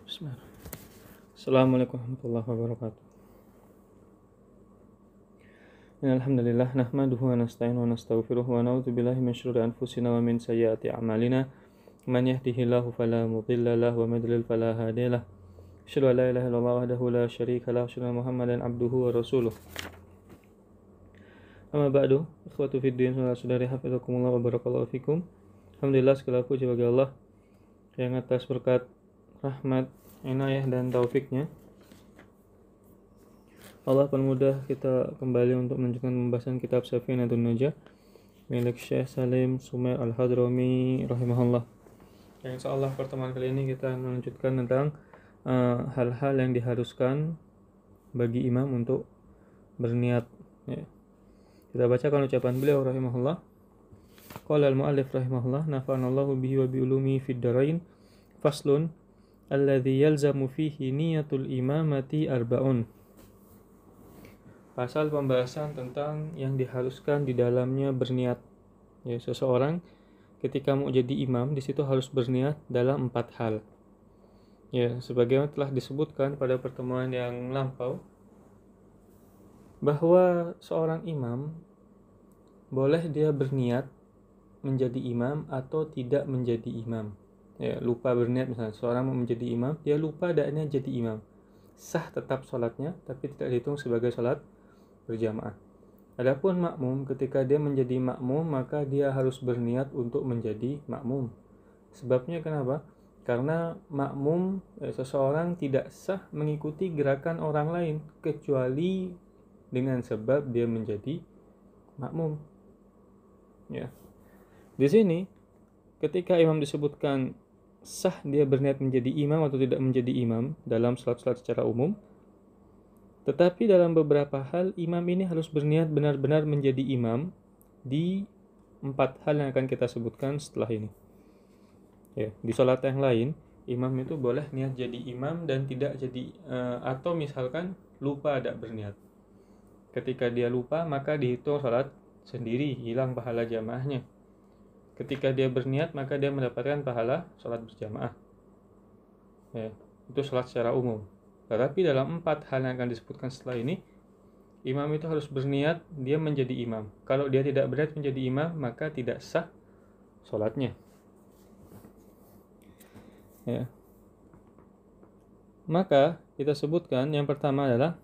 Bismillah. Assalamualaikum warahmatullahi wabarakatuh. Innalhamdulillah nahmaduhu wa nasta'inu wa nastaghfiruh wa na'udzu billahi min syururi anfusina wa min sayyiati a'malina. Man yahdihillahu fala mudilla lahu wa may yudlil fala hadiya lahu. Asyhadu an la ilaha illallah wahdahu la syarika lahu wa asyhadu anna Muhammadan abduhu wa rasuluh. Amma ba'du, ikhwatu fid din wa saudari hafizakumullah wa barakallahu fikum. Alhamdulillah segala puji bagi Allah yang atas berkat rahmat, inayah dan taufiknya Allah permudah kita kembali untuk melanjutkan pembahasan kitab Safinatun Najah milik Syekh Salim Sumair Al-Hadrami rahimahullah. Yang insyaallah pertemuan kali ini kita melanjutkan tentang hal-hal yang diharuskan bagi imam untuk berniat ya. Kita bacakan ucapan beliau rahimahullah. Qala al-muallif rahimahullah, nafa'anallahu bihi wa bi ulumi fid darain. Faslun alladzi yalzamu fihi niyatul imamati arba'un. Pasal pembahasan tentang yang diharuskan di dalamnya berniat. Ya, seseorang ketika mau jadi imam di situ harus berniat dalam 4 hal. Ya, sebagaimana telah disebutkan pada pertemuan yang lampau bahwa seorang imam boleh dia berniat menjadi imam atau tidak menjadi imam. Ya, lupa berniat misalnya seorang mau menjadi imam, dia lupa adanya jadi imam. Sah tetap sholatnya, tapi tidak dihitung sebagai sholat berjamaah. Adapun makmum, ketika dia menjadi makmum, maka dia harus berniat untuk menjadi makmum. Sebabnya kenapa? Karena makmum, seseorang tidak sah mengikuti gerakan orang lain kecuali dengan sebab dia menjadi makmum. Ya. Di sini ketika imam disebutkan sah dia berniat menjadi imam atau tidak menjadi imam dalam salat-salat secara umum, tetapi dalam beberapa hal imam ini harus berniat benar-benar menjadi imam di 4 hal yang akan kita sebutkan setelah ini. Ya, di salat yang lain imam itu boleh niat jadi imam dan tidak jadi atau misalkan lupa ada berniat. Ketika dia lupa maka dihitung salat sendiri, hilang pahala jamaahnya. Ketika dia berniat maka dia mendapatkan pahala salat berjamaah. Ya, itu salat secara umum. Tetapi dalam 4 hal yang akan disebutkan setelah ini, imam itu harus berniat dia menjadi imam. Kalau dia tidak berniat menjadi imam, maka tidak sah salatnya. Ya. Maka kita sebutkan yang pertama adalah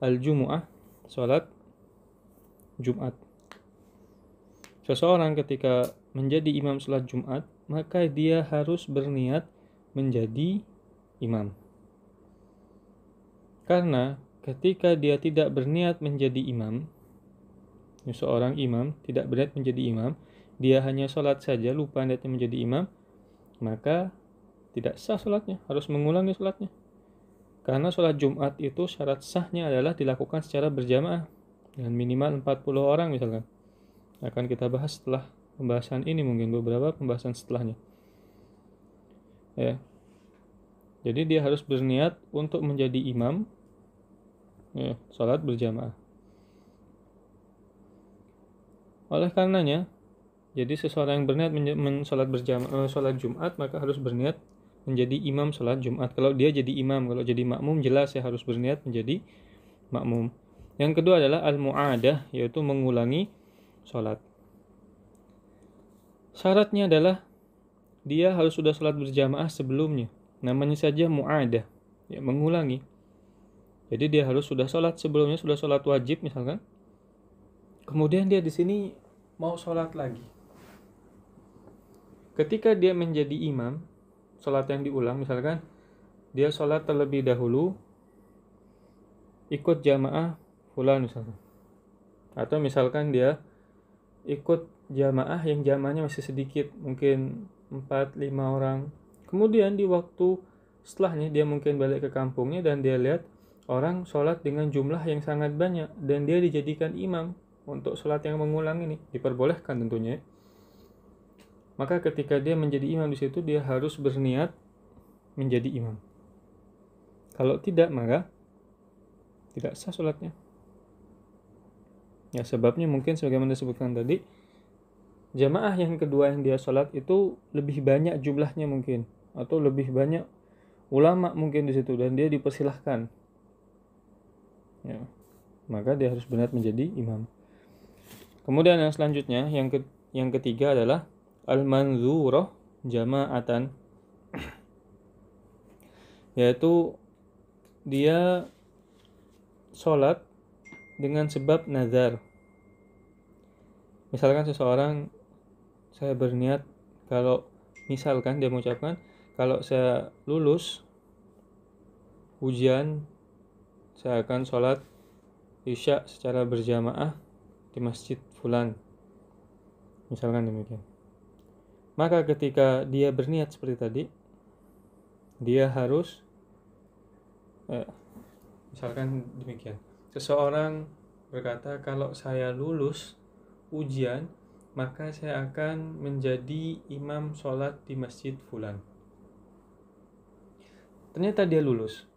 al-jumu'ah, salat Jumat. Seseorang ketika menjadi imam salat Jumat, maka dia harus berniat menjadi imam. Karena ketika dia tidak berniat menjadi imam, seorang imam tidak berniat menjadi imam, dia hanya sholat saja, lupa niatnya menjadi imam, maka tidak sah sholatnya, harus mengulangi sholatnya. Karena sholat Jumat itu syarat sahnya adalah dilakukan secara berjamaah dengan minimal 40 orang misalkan. Akan kita bahas setelah pembahasan ini, mungkin beberapa pembahasan setelahnya. Ya. Jadi dia harus berniat untuk menjadi imam ya, sholat berjamaah. Oleh karenanya, jadi seseorang yang berniat sholat berjamaah, sholat Jumat, maka harus berniat menjadi imam sholat Jumat. Kalau dia jadi imam, kalau jadi makmum jelas ya harus berniat menjadi makmum. Yang kedua adalah al-mu'adah, yaitu mengulangi sholat. Syaratnya adalah dia harus sudah sholat berjamaah sebelumnya. Namanya saja mu'adah, ya, mengulangi. Jadi dia harus sudah sholat sebelumnya, sudah sholat wajib misalkan. Kemudian dia di sini mau sholat lagi. Ketika dia menjadi imam, sholat yang diulang misalkan, dia sholat terlebih dahulu, ikut jamaah fulan misalkan. Atau misalkan dia ikut jamaah yang jamaahnya masih sedikit, mungkin 4-5 orang. Kemudian di waktu setelahnya dia mungkin balik ke kampungnya dan dia lihat orang sholat dengan jumlah yang sangat banyak dan dia dijadikan imam untuk sholat yang mengulang ini, diperbolehkan tentunya. Maka ketika dia menjadi imam di situ dia harus berniat menjadi imam. Kalau tidak maka tidak sah sholatnya. Ya, sebabnya mungkin sebagaimana disebutkan tadi, jamaah yang kedua yang dia sholat itu lebih banyak jumlahnya mungkin, atau lebih banyak ulama mungkin di situ dan dia dipersilahkan, ya, maka dia harus berniat menjadi imam. Kemudian yang selanjutnya, yang ketiga adalah al-manzurah jama'atan, yaitu dia sholat dengan sebab nazar. Misalkan seseorang, saya berniat kalau misalkan dia mengucapkan, kalau saya lulus ujian saya akan sholat isya secara berjamaah di masjid fulan, misalkan demikian. Maka ketika dia berniat seperti tadi, dia harus misalkan demikian, seseorang berkata kalau saya lulus ujian maka saya akan menjadi imam sholat di masjid fulan. Ternyata dia lulus.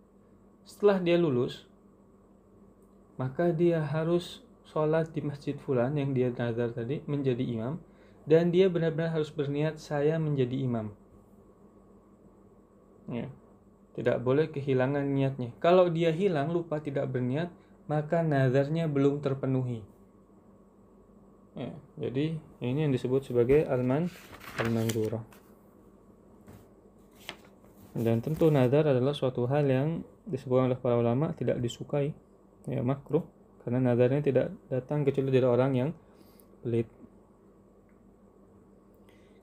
Setelah dia lulus, maka dia harus sholat di masjid fulan yang dia nazar tadi menjadi imam, dan dia benar-benar harus berniat saya menjadi imam, ya. Tidak boleh kehilangan niatnya. Kalau dia hilang, lupa, tidak berniat, maka nazarnya belum terpenuhi, ya. Jadi ini yang disebut sebagai al-manzurah. Dan tentu nazar adalah suatu hal yang disebutkan oleh para ulama tidak disukai, ya, makruh, karena nazarnya tidak datang kecuali dari orang yang pelit.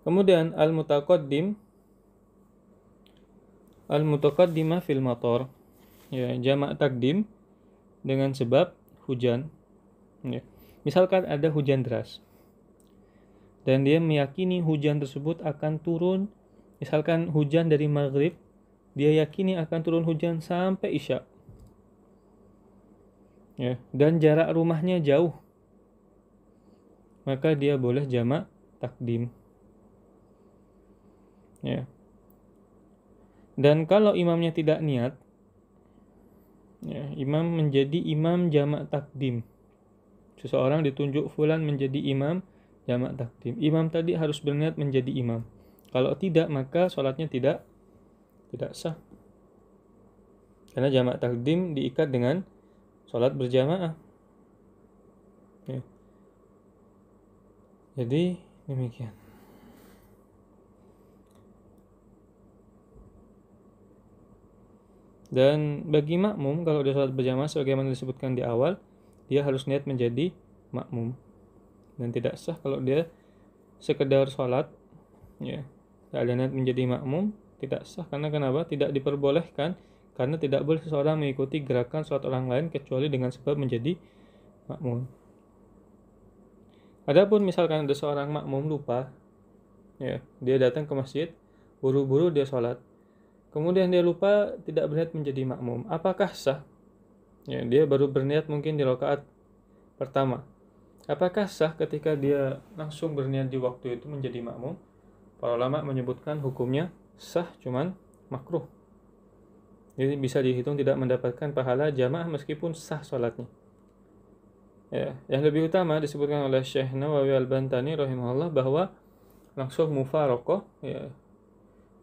Kemudian al-mutaqaddimah fil matar, ya, jamak takdim dengan sebab hujan, ya. Misalkan ada hujan deras dan dia meyakini hujan tersebut akan turun, misalkan hujan dari maghrib, dia yakini akan turun hujan sampai isya, ya, dan jarak rumahnya jauh, maka dia boleh jamak takdim, ya. Dan kalau imamnya tidak niat, ya, imam menjadi imam jamak takdim, seseorang ditunjuk fulan menjadi imam jamak takdim, imam tadi harus berniat menjadi imam. Kalau tidak, maka sholatnya tidak sah, karena jamak takdim diikat dengan sholat berjamaah, ya. Jadi demikian. Dan bagi makmum, kalau dia sholat berjamaah sebagaimana disebutkan di awal, dia harus niat menjadi makmum, dan tidak sah kalau dia sekedar sholat, ya, tidak ada niat menjadi makmum, tidak sah. Karena kenapa? Tidak diperbolehkan, karena tidak boleh seseorang mengikuti gerakan sholat orang lain kecuali dengan sebab menjadi makmum. Adapun misalkan ada seorang makmum lupa, ya, dia datang ke masjid, buru-buru dia sholat, kemudian dia lupa tidak berniat menjadi makmum, apakah sah? Ya, dia baru berniat mungkin di rakaat pertama. Apakah sah ketika dia langsung berniat di waktu itu menjadi makmum? Para ulama menyebutkan hukumnya sah, cuman makruh. Jadi bisa dihitung tidak mendapatkan pahala jamaah meskipun sah sholatnya. Ya, yang lebih utama disebutkan oleh Syekh Nawawi Al-Bantani rahimahullah bahwa langsung mufaraqah, ya,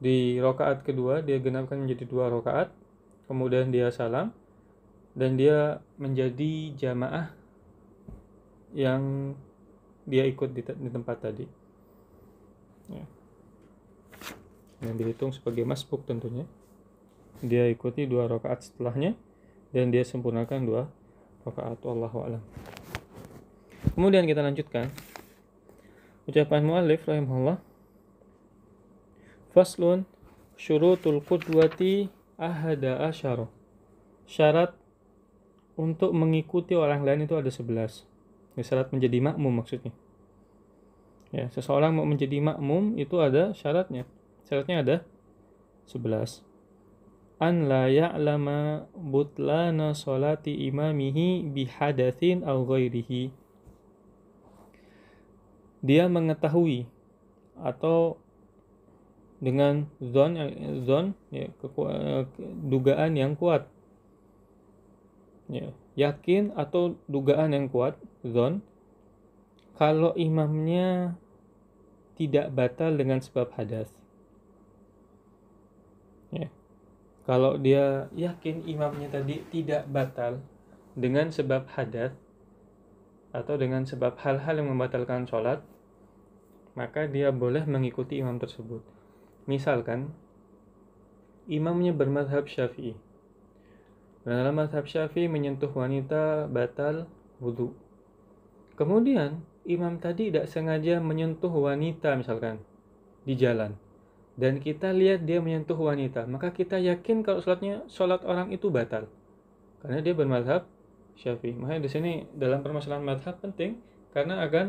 di rakaat kedua dia genapkan menjadi 2 rakaat, kemudian dia salam dan dia menjadi jamaah yang dia ikut di tempat tadi, ya. Yang dihitung sebagai masbuk tentunya, dia ikuti 2 rakaat setelahnya dan dia sempurnakan 2 rakaat. Wallahu a'lam. Kemudian kita lanjutkan ucapan muallif rahimahullah. Faslun syurutul qudwati ahada asyara. Syarat untuk mengikuti orang lain itu ada 11. Syarat menjadi makmum maksudnya. Ya, seseorang mau menjadi makmum itu ada syaratnya. Syaratnya ada 11. An la ya'lama butlana salati imamihi bihadatsin aw ghairihi. Dia mengetahui atau dengan zon, ya, dugaan yang kuat, ya, yakin atau dugaan yang kuat, zon, kalau imamnya tidak batal dengan sebab hadas, ya. Kalau dia yakin imamnya tadi tidak batal dengan sebab hadas atau dengan sebab hal-hal yang membatalkan sholat, maka dia boleh mengikuti imam tersebut. Misalkan imamnya bermadzhab Syafi'i. Dalam mazhab Syafi'i menyentuh wanita batal wudu. Kemudian imam tadi tidak sengaja menyentuh wanita misalkan di jalan, dan kita lihat dia menyentuh wanita, maka kita yakin kalau sholat orang itu batal karena dia bermadzhab Syafi'i. Makanya di sini dalam permasalahan mazhab penting karena akan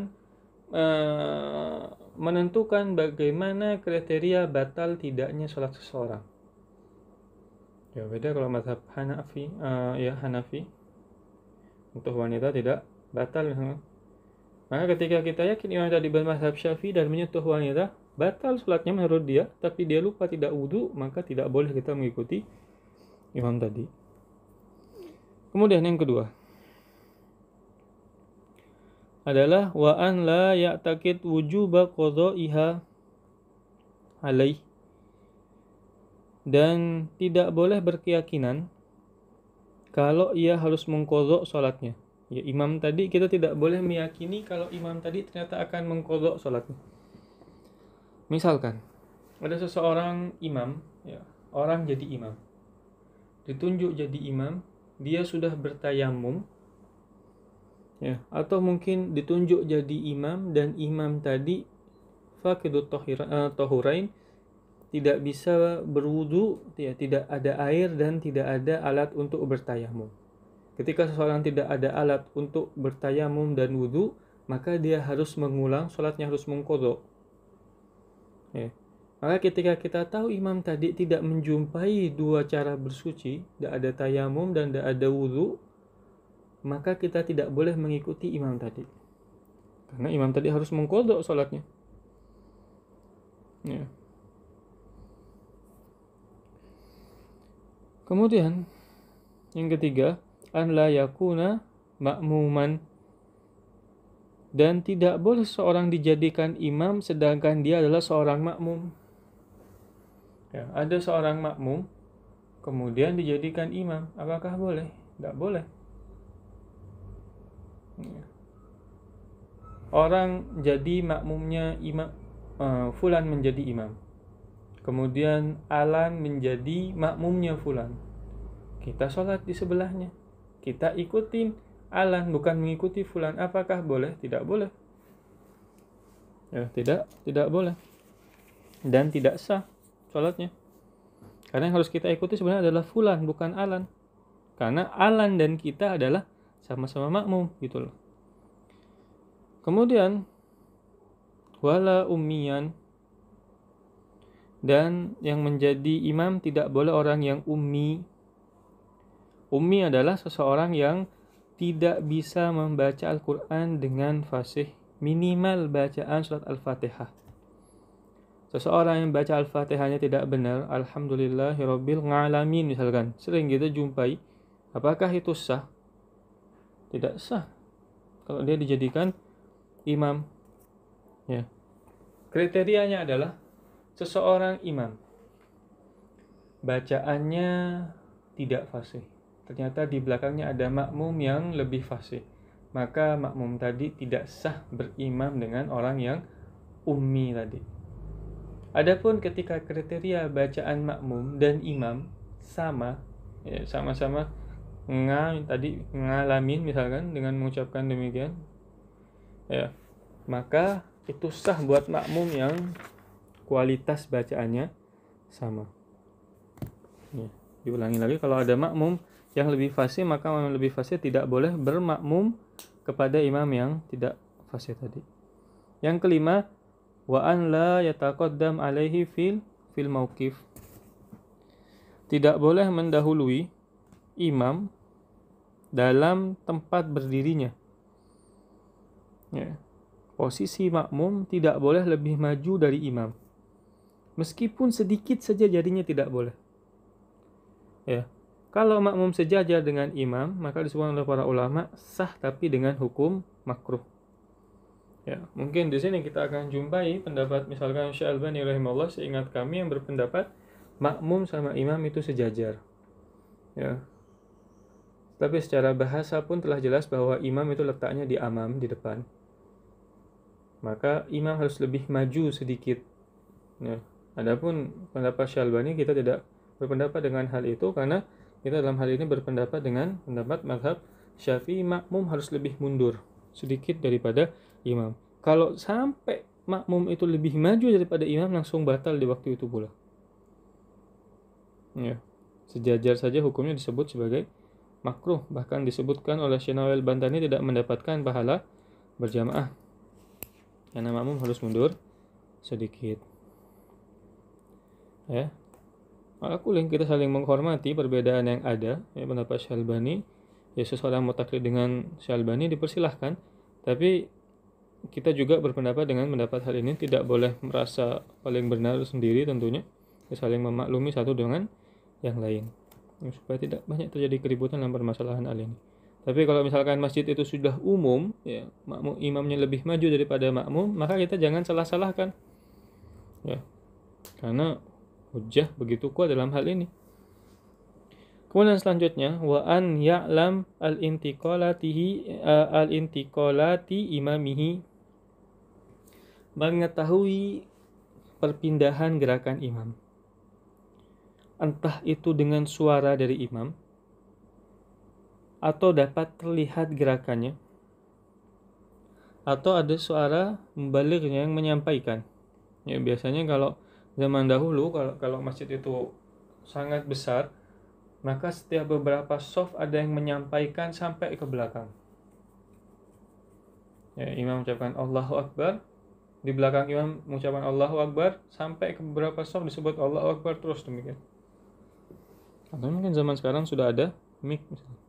menentukan bagaimana kriteria batal tidaknya sholat seseorang. Ya beda kalau mazhab Hanafi, Hanafi untuk wanita tidak batal. Maka ketika kita yakin imam tadi bermazhab Syafi'i dan menyentuh wanita, batal sholatnya menurut dia, tapi dia lupa tidak wudu, maka tidak boleh kita mengikuti imam tadi. Kemudian yang kedua adalah wa an la ya'taqid wujuba qada'iha alaih, dan tidak boleh berkeyakinan kalau ia harus mengqadha sholatnya. Ya, imam tadi kita tidak boleh meyakini kalau imam tadi ternyata akan mengqadha sholatnya. Misalkan ada seseorang imam, ya, orang jadi imam, ditunjuk jadi imam, dia sudah bertayamum, ya, atau mungkin ditunjuk jadi imam dan imam tadi faqidut tahurain, tidak bisa berwudu, ya, tidak ada air dan tidak ada alat untuk bertayamum. Ketika seseorang tidak ada alat untuk bertayamum dan wudu, maka dia harus mengulang sholatnya, harus mengqadha. Ya. Maka ketika kita tahu imam tadi tidak menjumpai dua cara bersuci, tidak ada tayamum dan tidak ada wudu, maka kita tidak boleh mengikuti imam tadi. Karena imam tadi harus mengqadha sholatnya. Ya. Kemudian yang ketiga, an la yakuna ma'muman, dan tidak boleh seorang dijadikan imam sedangkan dia adalah seorang makmum. Ya, ada seorang makmum kemudian dijadikan imam, apakah boleh? Tidak boleh. Ya. Orang jadi makmumnya imam, fulan menjadi imam, kemudian Alan menjadi makmumnya fulan. Kita sholat di sebelahnya, kita ikutin Alan, bukan mengikuti fulan. Apakah boleh? Tidak boleh. Ya, tidak boleh. Dan tidak sah sholatnya. Karena yang harus kita ikuti sebenarnya adalah fulan, bukan Alan. Karena Alan dan kita adalah sama-sama makmum, gitu loh. Kemudian wala ummiyan, dan yang menjadi imam tidak boleh orang yang ummi. Ummi adalah seseorang yang tidak bisa membaca Al-Quran dengan fasih, minimal bacaan surat Al-Fatihah. Seseorang yang baca Al-Fatihahnya tidak benar, Alhamdulillahirabbil alamin misalkan, sering kita jumpai. Apakah itu sah? Tidak sah kalau dia dijadikan imam. Ya. Kriterianya adalah seseorang imam bacaannya tidak fasih, ternyata di belakangnya ada makmum yang lebih fasih, maka makmum tadi tidak sah berimam dengan orang yang ummi tadi. Adapun ketika kriteria bacaan makmum dan imam sama, ya, sama-sama tadi ngalamin misalkan dengan mengucapkan demikian, ya, maka itu sah buat makmum yang kualitas bacaannya sama. Ya, diulangi lagi, kalau ada makmum yang lebih fasih, maka makmum lebih fasih tidak boleh bermakmum kepada imam yang tidak fasih tadi. Yang kelima, wa an la yataqaddam alaihi fil mauqif. Tidak boleh mendahului imam dalam tempat berdirinya. Ya. Posisi makmum tidak boleh lebih maju dari imam. Meskipun sedikit saja jadinya tidak boleh. Ya. Kalau makmum sejajar dengan imam, maka disebut oleh para ulama sah tapi dengan hukum makruh. Ya, mungkin di sini kita akan jumpai pendapat misalkan Syekh Albani rahimahullah, seingat kami, yang berpendapat makmum sama imam itu sejajar. Ya. Tapi secara bahasa pun telah jelas bahwa imam itu letaknya di amam, di depan. Maka imam harus lebih maju sedikit. Ya. Adapun pendapat Syalbani, kita tidak berpendapat dengan hal itu karena kita dalam hal ini berpendapat dengan pendapat mazhab Syafi'i, makmum harus lebih mundur sedikit daripada imam. Kalau sampai makmum itu lebih maju daripada imam, langsung batal di waktu itu pula. Ya. Sejajar saja hukumnya disebut sebagai makruh, bahkan disebutkan oleh Syekh Nawawi Al-Bantani tidak mendapatkan pahala berjamaah karena makmum harus mundur sedikit. Ya. Maka kuling kita saling menghormati perbedaan yang ada. Ya, pendapat Syalbani, ya seseorang mau taklid dengan Syalbani dipersilahkan, tapi kita juga berpendapat dengan pendapat hal ini, tidak boleh merasa paling benar sendiri tentunya. Ya, saling memaklumi satu dengan yang lain, supaya tidak banyak terjadi keributan dalam permasalahan hal ini. Tapi kalau misalkan masjid itu sudah umum, ya makmum imamnya lebih maju daripada makmum, maka kita jangan salah-salahkan. Ya. Karena hujjah begitu kuat dalam hal ini. Kemudian selanjutnya, wa an ya'lam al-intiqalati imamihi, mengetahui perpindahan gerakan imam. Entah itu dengan suara dari imam atau dapat terlihat gerakannya, atau ada suara mubaligh yang menyampaikan. Ya, biasanya kalau zaman dahulu kalau masjid itu sangat besar, maka setiap beberapa shaf ada yang menyampaikan sampai ke belakang. Ya, imam mengucapkan Allahu Akbar, di belakang imam mengucapkan Allahu Akbar, sampai ke beberapa shaf disebut Allahu Akbar, terus demikian. Atau mungkin zaman sekarang sudah ada mic misalnya,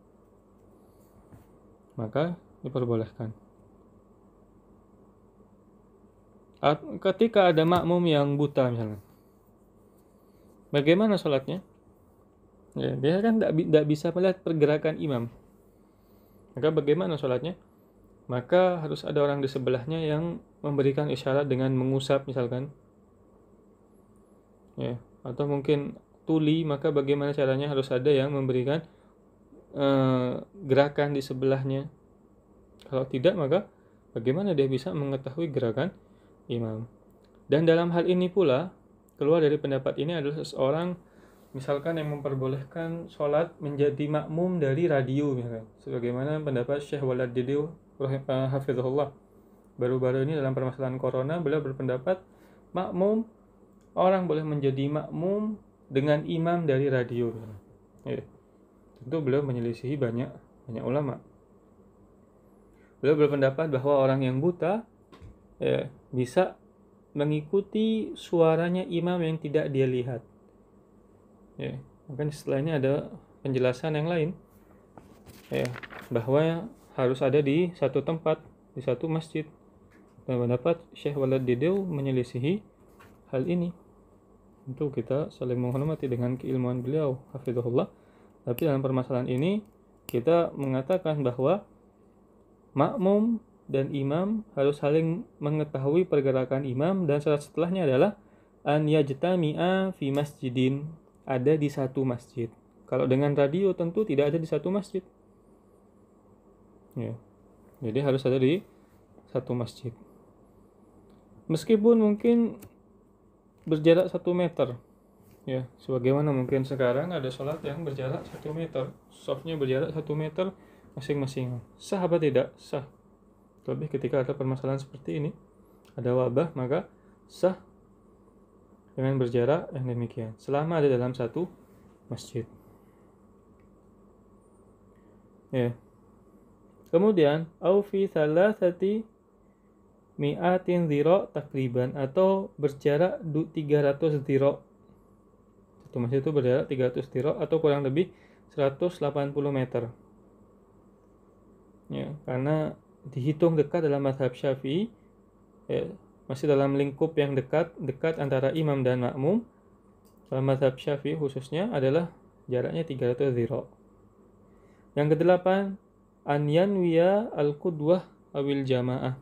maka diperbolehkan. Ketika ada makmum yang buta misalnya, bagaimana sholatnya? Ya, dia kan tidak bisa melihat pergerakan imam. Maka bagaimana sholatnya? Maka harus ada orang di sebelahnya yang memberikan isyarat dengan mengusap misalkan. Ya, atau mungkin tuli, maka bagaimana caranya? Harus ada yang memberikan gerakan di sebelahnya. Kalau tidak, maka bagaimana dia bisa mengetahui gerakan imam? Dan dalam hal ini pula, keluar dari pendapat ini adalah seseorang misalkan yang memperbolehkan sholat menjadi makmum dari radio misalkan, sebagaimana pendapat Syekh Walad Didiu hafizahullah. Baru-baru ini dalam permasalahan corona, beliau berpendapat makmum, orang boleh menjadi makmum dengan imam dari radio. Ya. Tentu beliau menyelisihi banyak ulama. Beliau berpendapat bahwa orang yang buta ya, bisa mengikuti suaranya imam yang tidak dia lihat. Ya, maka setelah ini ada penjelasan yang lain, ya, bahwa harus ada di satu tempat, di satu masjid. Dan pendapat Syekh Walad Didiu menyelisihi hal ini. Tentu kita saling menghormati dengan keilmuan beliau, hafizahullah. Tapi dalam permasalahan ini kita mengatakan bahwa makmum dan imam harus saling mengetahui pergerakan imam, dan syarat setelahnya adalah an yajtami'a fi masjidin, ada di satu masjid. Kalau dengan radio tentu tidak ada di satu masjid. Ya. Jadi harus ada di satu masjid. Meskipun mungkin berjarak 1 meter. Ya, sebagaimana mungkin sekarang ada sholat yang berjarak 1 meter. Shafnya berjarak 1 meter masing-masing. Sah apa tidak? Sah. Terlebih ketika ada permasalahan seperti ini, ada wabah, maka sah dengan berjarak yang demikian, selama ada dalam satu masjid. Ya. Kemudian au fi thalathati mi'atin dhira takriban, atau berjarak 300 dhira. Satu masjid itu berjarak 300 dhira atau kurang lebih 180 meter. Ya, karena dihitung dekat dalam mazhab Syafi'i, ya, masih dalam lingkup yang dekat antara imam dan makmum. Dalam mazhab Syafi'i khususnya adalah jaraknya 300 dhira. Yang kedelapan, an yanwiya al-qudwah awil jamaah,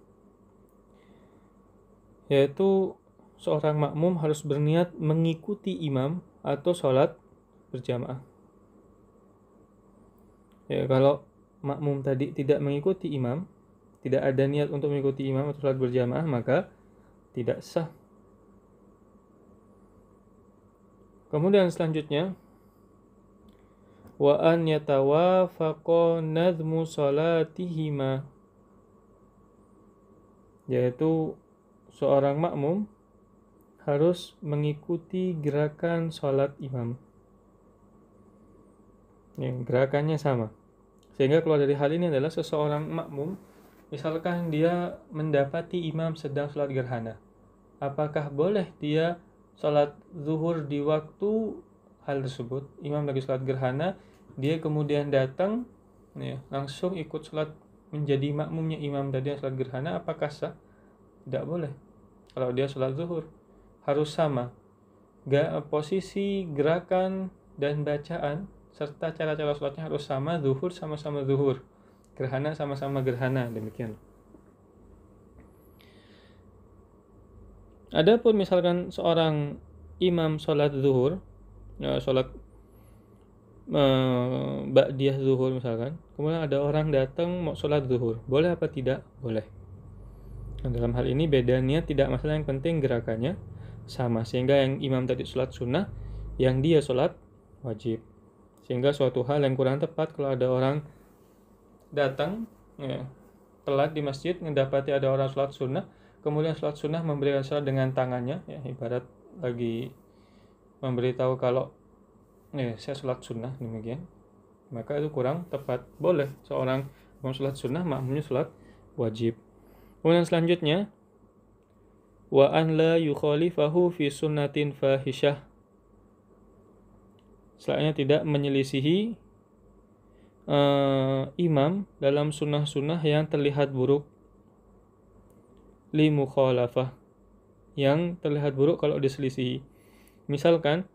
yaitu seorang makmum harus berniat mengikuti imam atau sholat berjamaah. Ya, kalau makmum tadi tidak mengikuti imam, tidak ada niat untuk mengikuti imam atau sholat berjamaah, maka tidak sah. Kemudian selanjutnya, wa an yatawafaqa nadhmu salatihima, yaitu seorang makmum harus mengikuti gerakan sholat imam. Gerakannya sama. Sehingga keluar dari hal ini adalah seseorang makmum, misalkan dia mendapati imam sedang sholat gerhana, apakah boleh dia sholat zuhur di waktu hal tersebut? Imam lagi sholat gerhana, dia kemudian datang, langsung ikut sholat menjadi makmumnya imam tadi yang sholat gerhana, apakah sah? Tidak boleh. Kalau dia sholat zuhur, harus sama. Posisi, gerakan, dan bacaan serta cara-cara sholatnya harus sama. Zuhur sama-sama zuhur, gerhana sama-sama gerhana, demikian. Adapun misalkan seorang imam sholat zuhur, sholat ba'diyah zuhur misalkan, kemudian ada orang datang mau sholat zuhur, boleh apa tidak? Boleh. Nah, dalam hal ini beda niat tidak masalah, yang penting gerakannya sama, sehingga yang imam tadi sholat sunnah, yang dia sholat wajib. Sehingga suatu hal yang kurang tepat kalau ada orang datang telat di masjid, mendapati ada orang sholat sunnah, kemudian sholat sunnah memberikan sholat dengan tangannya, ibarat lagi memberitahu kalau saya sholat sunnah, demikian, maka itu kurang tepat. Boleh seorang imam sholat sunnah, makmumnya sholat wajib. Kemudian selanjutnya, wa an la yukhalifahu fi sunnatin fahisyah, setelahnya tidak menyelisihi imam dalam sunnah-sunnah yang terlihat buruk. Li mukhalafah, yang terlihat buruk kalau diselisihi. Misalkan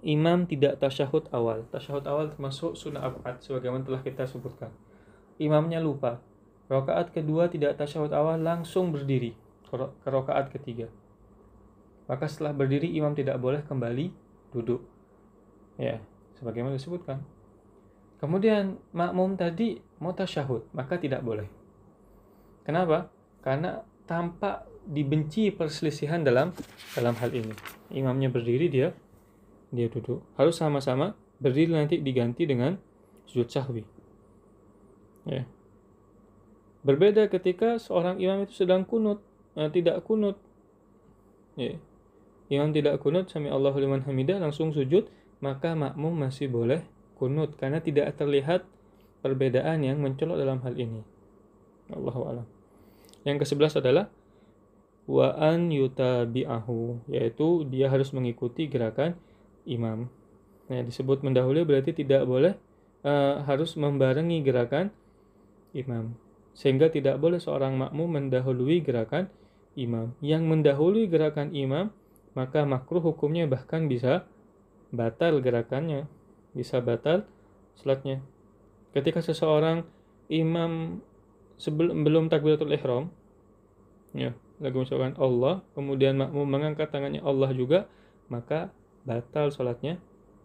imam tidak tasyahud awal. Tasyahud awal termasuk sunnah abad, sebagaimana telah kita sebutkan. Imamnya lupa, rakaat kedua tidak tasyahud awal, langsung berdiri ke rakaat ketiga, maka setelah berdiri imam tidak boleh kembali duduk, sebagaimana disebutkan. Kemudian makmum tadi mau tasyahud, maka tidak boleh. Kenapa? Karena tampak dibenci perselisihan dalam hal ini. Imamnya berdiri, dia duduk. Harus sama-sama berdiri, nanti diganti dengan sujud sahwi. Berbeda ketika seorang imam itu sedang kunut, tidak kunut. Imam tidak kunut, sami Allahu liman hamidah, langsung sujud, maka makmum masih boleh kunut, karena tidak terlihat perbedaan yang mencolok dalam hal ini. Allahu a'lam. Yang ke-11 adalah wa an yutabi'ahu, yaitu dia harus mengikuti gerakan imam. Disebut mendahului berarti tidak boleh harus membarengi gerakan imam, sehingga tidak boleh seorang makmum mendahului gerakan imam. Yang mendahului gerakan imam, maka makruh hukumnya, bahkan bisa batal gerakannya, bisa batal salatnya. Ketika seseorang imam belum takbiratul ihram, lagi mengucapkan Allah, kemudian makmum mengangkat tangannya Allah juga, maka batal salatnya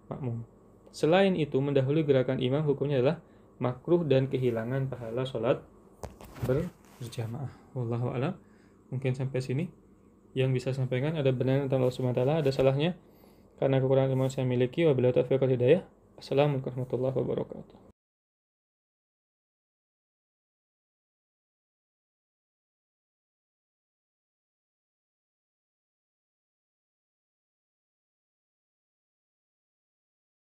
makmum. Selain itu, mendahului gerakan imam hukumnya adalah makruh dan kehilangan pahala salat berjamaah. Wallahu a'lam. Mungkin sampai sini yang bisa sampaikan. Ada benar tentang Allah Subhanahu wa taala, ada salahnya karena kekurangan ilmu saya miliki. Wabillahi taufiq wal hidayah. Assalamualaikum warahmatullahi wabarakatuh.